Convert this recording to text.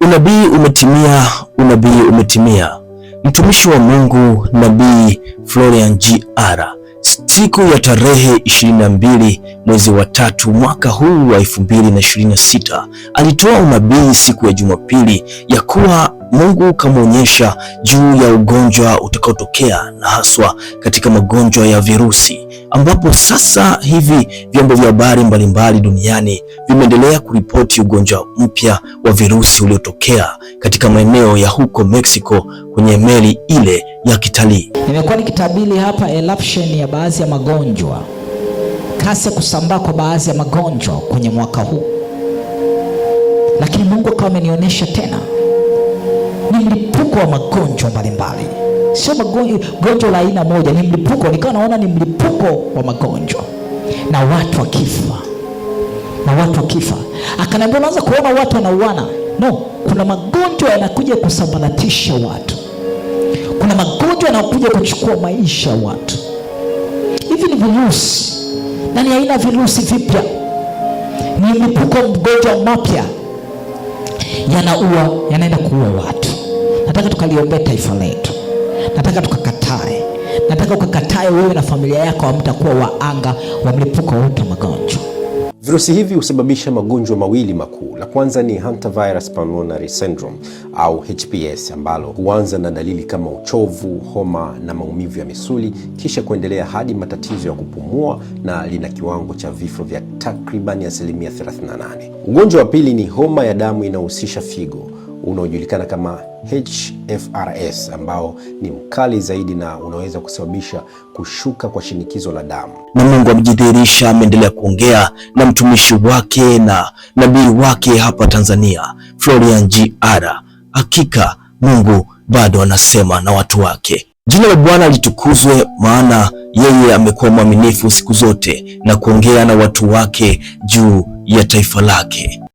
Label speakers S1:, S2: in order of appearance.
S1: Unabii umetimia, unabii umetimia. Mtumishi wa Mungu Nabii Florian J.R. siku ya tarehe 22 mwezi wa 3 mwaka huu wa 2026 alitoa unabii siku ya Jumapili ya kuwa Mungu kamwonyesha juu ya ugonjwa utakaotokea na haswa katika magonjwa ya virusi, ambapo sasa hivi vyombo vya habari mbalimbali duniani vimeendelea kuripoti ugonjwa mpya wa virusi uliotokea katika maeneo ya huko Mexico kwenye meli ile ya kitalii.
S2: Nimekuwa nikitabiri hapa eruption ya baadhi ya magonjwa, kasi ya kusambaa kwa baadhi ya magonjwa kwenye mwaka huu, lakini Mungu akawa amenionyesha tena ni mlipuko wa magonjwa mbalimbali, sio gonjwa la aina moja, ni mlipuko. Nikawa naona ni mlipuko wa magonjwa na watu wakifa, Akaniambia unaanza kuona watu wanauana. No, kuna magonjwa yanakuja kusambaratisha watu, kuna magonjwa yanakuja kuchukua maisha ya watu. Hivi ni virusi na ni aina virusi vipya, ni mlipuko mgonjwa mapya, yanaenda kuua watu. Nataka tukaliombea taifa letu, nataka ukakatae wewe na familia yako, hamtakuwa waanga wa mlipuko wote wa magonjwa.
S3: Virusi hivi husababisha magonjwa mawili makuu. La kwanza ni Hantavirus Pulmonary Syndrome au HPS, ambalo huanza na dalili kama uchovu, homa na maumivu ya misuli, kisha kuendelea hadi matatizo ya kupumua, na lina kiwango cha vifo vya takriban 38%. Ugonjwa wa pili ni homa ya damu inayohusisha figo, unaojulikana kama HFRS, ambao ni mkali zaidi na unaweza kusababisha kushuka kwa shinikizo la damu.
S1: Na Mungu amejidhihirisha, ameendelea kuongea na mtumishi wake na nabii wake hapa Tanzania, Florian J.R. Hakika Mungu bado anasema na watu wake. Jina la Bwana litukuzwe, maana yeye amekuwa mwaminifu siku zote na kuongea na watu wake juu ya taifa lake.